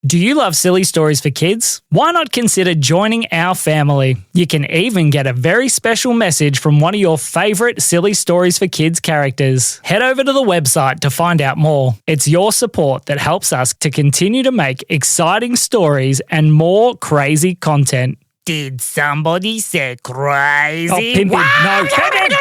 Do you love silly stories for kids? Why not consider joining our family? You can even get a very special message from one of your favourite silly stories for kids characters. Head over to the website to find out more. It's your support that helps us to continue to make exciting stories and more crazy content. Did somebody say crazy? Oh, Pim Pim, no. Pim Pim!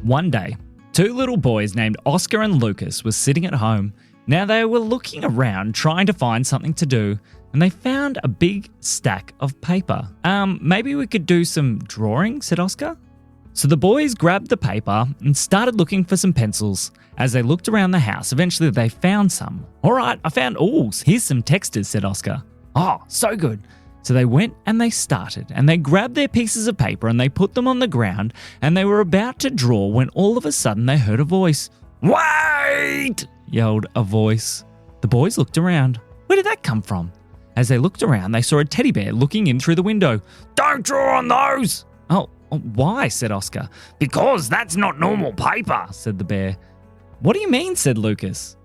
One day, two little boys named Oscar and Lucas were sitting at home. Now they were looking around trying to find something to do, and they found a big stack of paper. Maybe we could do some drawing, said Oscar. So the boys grabbed the paper and started looking for some pencils. As they looked around the house, eventually they found some. All right, I found here's some texters, said Oscar. Oh, so good. So they went and they started, and they grabbed their pieces of paper and they put them on the ground, and they were about to draw when all of a sudden they heard a voice. "Wait!" yelled a voice. The boys looked around. Where did that come from? As they looked around, they saw a teddy bear looking in through the window. "Don't draw on those!" Oh, why? Said Oscar. "Because that's not normal paper," said the bear. "What do you mean?" said Lucas.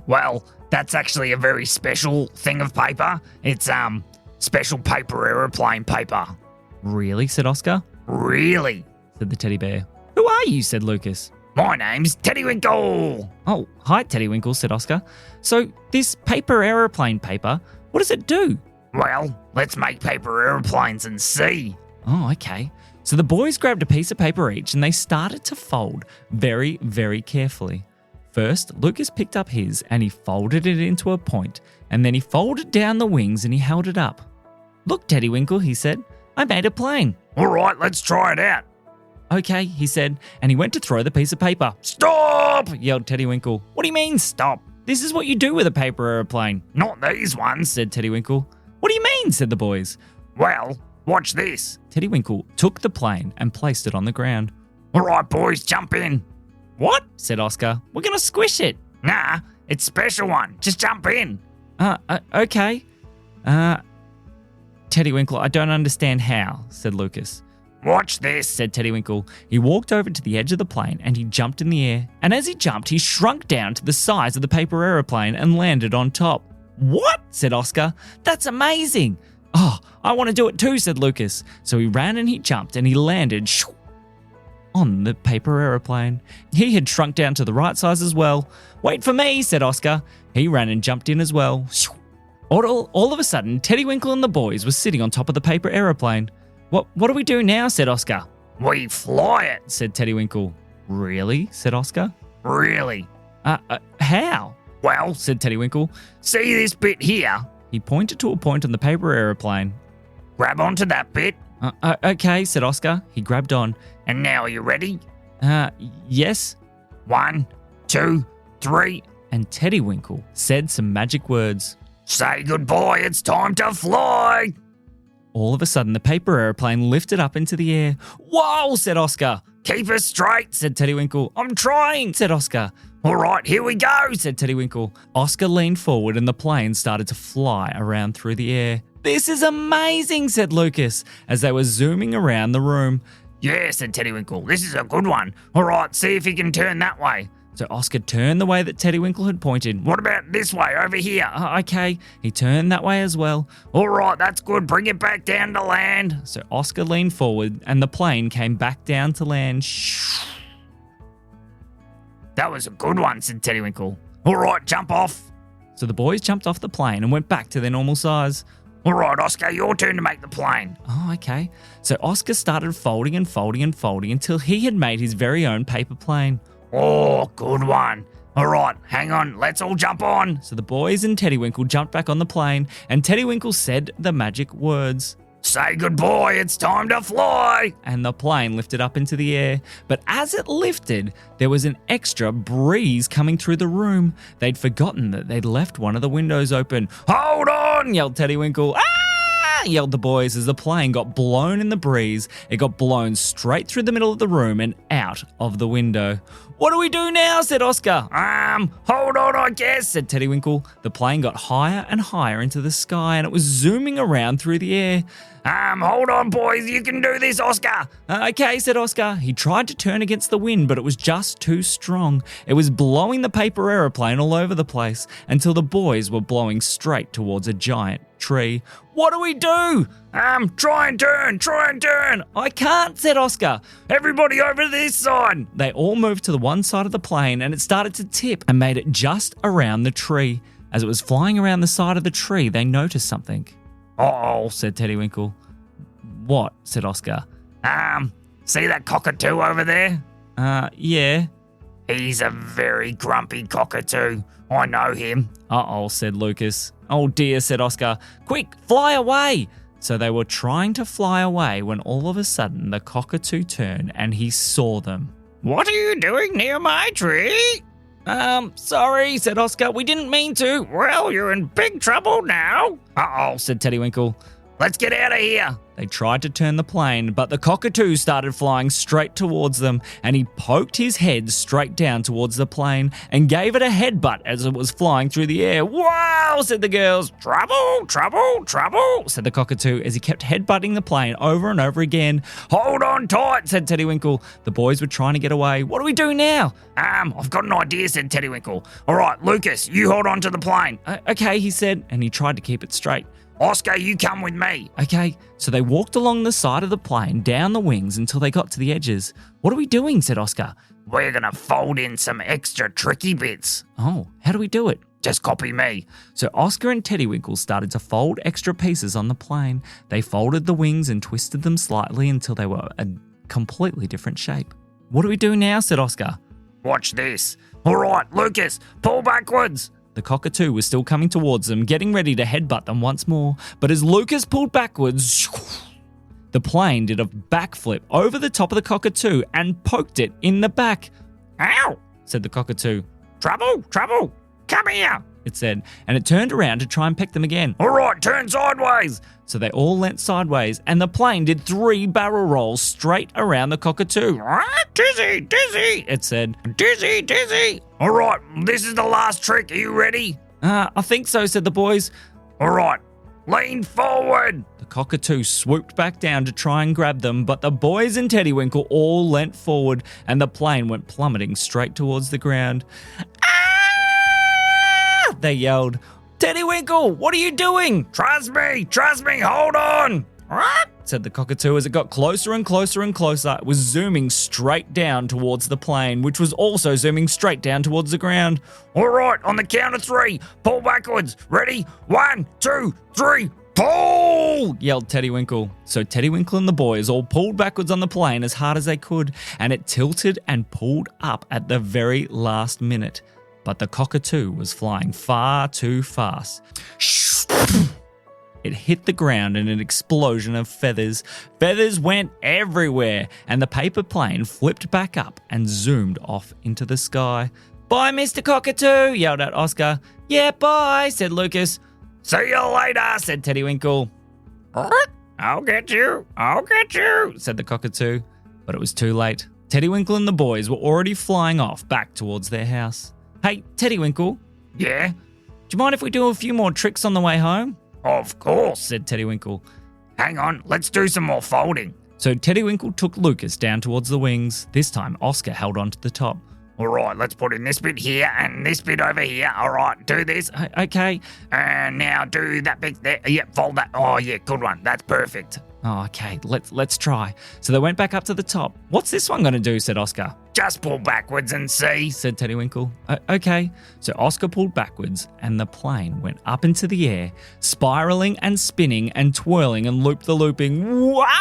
Well, that's actually a very special thing of paper. It's, special paper aeroplane paper." "Really?" said Oscar. "Really?" said the teddy bear. "Who are you?" said Lucas. "My name's Teddywinkle." "Oh, hi, Teddywinkle," said Oscar. "So this paper aeroplane paper, what does it do?" "Well, let's make paper aeroplanes and see." "Oh, okay." So the boys grabbed a piece of paper each and they started to fold very, very carefully. First, Lucas picked up his and he folded it into a point, and then he folded down the wings and he held it up. "Look, Teddywinkle," he said, "I made a plane." "All right, let's try it out." "Okay," he said, and he went to throw the piece of paper. "Stop!" yelled Teddywinkle. "What do you mean, stop? This is what you do with a paper aeroplane." "Not these ones." said Teddywinkle. "What do you mean?" said the boys. "Well, watch this." Teddywinkle took the plane and placed it on the ground. "All right, boys, jump in." "What?" said Oscar. "We're going to squish it." "Nah, it's a special one. Just jump in." Okay. Teddywinkle, I don't understand how, said Lucas. "Watch this," said Teddywinkle. He walked over to the edge of the plane and he jumped in the air. And as he jumped, he shrunk down to the size of the paper aeroplane and landed on top. "What?" said Oscar. "That's amazing." "Oh, I want to do it too," said Lucas. So he ran and he jumped and he landed on the paper aeroplane. He had shrunk down to the right size as well. "Wait for me," said Oscar. He ran and jumped in as well. All of a sudden, Teddywinkle and the boys were sitting on top of the paper aeroplane. What do we do now?" said Oscar. "We fly it," said Teddywinkle. "Really?" said Oscar. "Really." How?" "Well," said Teddywinkle. "see this bit here?" He pointed to a point on the paper aeroplane. "Grab onto that bit." Okay, said Oscar. He grabbed on. "And now are you ready?" Yes." 1, 2, 3. And Teddywinkle said some magic words. "Say goodbye, it's time to fly." All of a sudden, the paper aeroplane lifted up into the air. "Whoa," said Oscar. "Keep us straight," said Teddywinkle. "I'm trying," said Oscar. "All right, here we go," said Teddywinkle. Oscar leaned forward and the plane started to fly around through the air. "This is amazing," said Lucas, as they were zooming around the room. "Yeah," said Teddywinkle, "this is a good one. All right, see if you can turn that way." So Oscar turned the way that Teddywinkle had pointed. "What about this way, over here?" Okay. He turned that way as well. "All right, that's good. Bring it back down to land." So Oscar leaned forward and the plane came back down to land. "That was a good one," said Teddywinkle. "All right, jump off." So the boys jumped off the plane and went back to their normal size. "All right, Oscar, your turn to make the plane." Oh, okay. So Oscar started folding and folding and folding until he had made his very own paper plane. "Oh, good one. All right, hang on, let's all jump on." So the boys and Teddywinkle jumped back on the plane and Teddywinkle said the magic words. "Say goodbye, it's time to fly." And the plane lifted up into the air. But as it lifted, there was an extra breeze coming through the room. They'd forgotten that they'd left one of the windows open. "Hold on," yelled Teddywinkle. "Ah!" yelled the boys as the plane got blown in the breeze. It got blown straight through the middle of the room and out of the window. "What do we do now?" said Oscar. Hold on, I guess," said Teddywinkle. The plane got higher and higher into the sky and it was zooming around through the air. Hold on, boys. You can do this, Oscar. Okay, said Oscar. He tried to turn against the wind, but it was just too strong. It was blowing the paper aeroplane all over the place until the boys were blowing straight towards a giant tree. What do we do? Try and turn. I can't, said Oscar. Everybody over to this side. They all moved to the one side of the plane and it started to tip and made it just around the tree. As it was flying around the side of the tree, they noticed something. Uh-oh, said Teddywinkle. What? Said Oscar. See that cockatoo over there? Yeah. He's a very grumpy cockatoo. I know him. Uh-oh, said Lucas. Oh dear, said Oscar. Quick, fly away! So they were trying to fly away when all of a sudden the cockatoo turned and he saw them. What are you doing near my tree? Sorry, said Oscar. We didn't mean to. Well, you're in big trouble now. Uh-oh, said Teddywinkle. Let's get out of here. They tried to turn the plane, but the cockatoo started flying straight towards them, and he poked his head straight down towards the plane and gave it a headbutt as it was flying through the air. Wow, said the girls. Trouble, said the cockatoo as he kept headbutting the plane over and over again. Hold on tight, said Teddywinkle. The boys were trying to get away. What do we do now? I've got an idea, said Teddywinkle. All right, Lucas, you hold on to the plane. Okay, he said, and he tried to keep it straight. Oscar, you come with me. Okay, so they walked along the side of the plane, down the wings until they got to the edges. What are we doing? Said Oscar. We're going to fold in some extra tricky bits. Oh, how do we do it? Just copy me. So Oscar and Teddywinkle started to fold extra pieces on the plane. They folded the wings and twisted them slightly until they were a completely different shape. What do we do now? Said Oscar. Watch this. All right, Lucas, pull backwards. The cockatoo was still coming towards them, getting ready to headbutt them once more. But as Lucas pulled backwards, the plane did a backflip over the top of the cockatoo and poked it in the back. Ow, said the cockatoo. Trouble, come here, it said, and it turned around to try and peck them again. All right, turn sideways. So they all leant sideways, and the plane did 3 barrel rolls straight around the cockatoo. Dizzy, it said. Dizzy. All right, this is the last trick. Are you ready? I think so, said the boys. All right, lean forward. The cockatoo swooped back down to try and grab them, but the boys and Teddywinkle all leant forward, and the plane went plummeting straight towards the ground. Ah! They yelled. Teddywinkle, what are you doing? Trust me, hold on. Said the cockatoo as it got closer and closer and closer. It was zooming straight down towards the plane, which was also zooming straight down towards the ground. All right, on the count of 3, pull backwards. Ready? 1, 2, 3, pull! Yelled Teddywinkle. So Teddywinkle and the boys all pulled backwards on the plane as hard as they could, and it tilted and pulled up at the very last minute. But the cockatoo was flying far too fast. It hit the ground in an explosion of feathers. Feathers went everywhere, and the paper plane flipped back up and zoomed off into the sky. Bye, Mr. Cockatoo, yelled out Oscar. Yeah, bye, said Lucas. See you later, said Teddywinkle. I'll get you, said the cockatoo. But it was too late. Teddywinkle and the boys were already flying off back towards their house. Hey, Teddywinkle. Yeah? Do you mind if we do a few more tricks on the way home? Of course, said Teddywinkle. Hang on, let's do some more folding. So Teddywinkle took Lucas down towards the wings. This time, Oscar held on to the top. All right, let's put in this bit here and this bit over here. All right, do this. Okay. And now do that bit there. Yeah, fold that. Oh, yeah, good one. That's perfect. Oh, okay, let's try. So they went back up to the top. What's this one going to do, said Oscar. Just pull backwards and see, said Teddywinkle. Okay. So Oscar pulled backwards and the plane went up into the air, spiraling and spinning and twirling and loop-the-looping. Wow,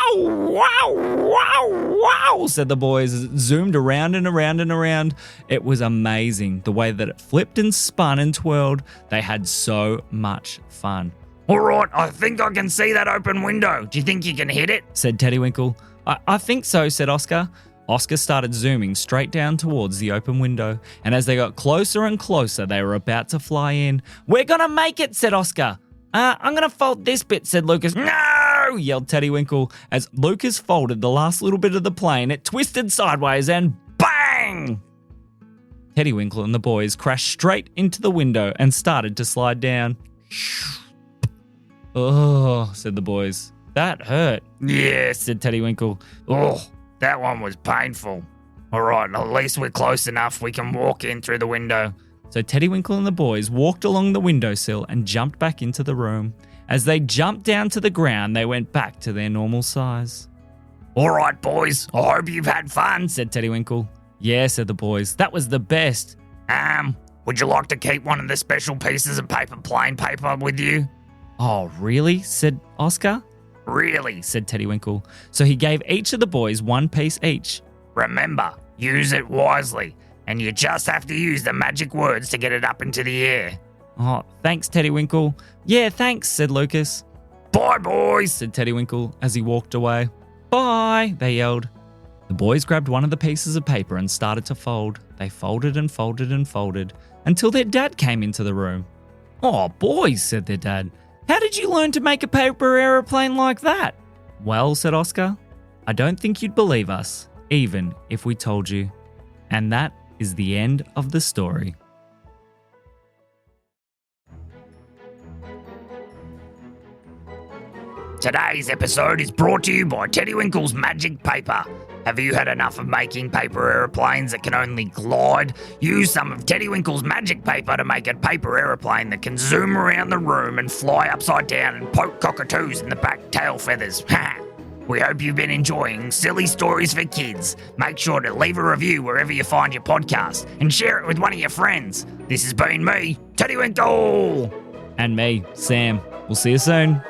said the boys as it zoomed around and around and around. It was amazing the way that it flipped and spun and twirled. They had so much fun. All right, I think I can see that open window. Do you think you can hit it? Said Teddywinkle. I think so, said Oscar. Oscar started zooming straight down towards the open window, and as they got closer and closer, they were about to fly in. We're gonna make it, said Oscar. I'm gonna fold this bit, said Lucas. No, yelled Teddywinkle. As Lucas folded the last little bit of the plane, it twisted sideways and bang! Teddywinkle and the boys crashed straight into the window and started to slide down. Oh, said the boys. that hurt. Yes. Said Teddywinkle. Oh, that one was painful. All right, at least we're close enough. We can walk in through the window. So Teddywinkle and the boys walked along the windowsill and jumped back into the room. As they jumped down to the ground, they went back to their normal size. All right, boys. I hope you've had fun. Said Teddywinkle. Yeah, said the boys. That was the best. Would you like to keep one of the special pieces of plain paper with you? Oh, really? Said Oscar. Really? Said Teddywinkle. So he gave each of the boys one piece each. Remember, use it wisely, and you just have to use the magic words to get it up into the air. Oh, thanks, Teddywinkle. Yeah, thanks, said Lucas. Bye, boys, said Teddywinkle as he walked away. Bye, they yelled. The boys grabbed one of the pieces of paper and started to fold. They folded and folded and folded until their dad came into the room. Oh, boys, said their dad. How did you learn to make a paper aeroplane like that? Well, said Oscar, I don't think you'd believe us, even if we told you. And that is the end of the story. Today's episode is brought to you by Teddywinkle's Magic Paper. Have you had enough of making paper aeroplanes that can only glide? Use some of Teddywinkle's Magic Paper to make a paper aeroplane that can zoom around the room and fly upside down and poke cockatoos in the back tail feathers. We hope you've been enjoying Silly Stories for Kids. Make sure to leave a review wherever you find your podcast and share it with one of your friends. This has been me, Teddywinkle. And me, Sam. We'll see you soon.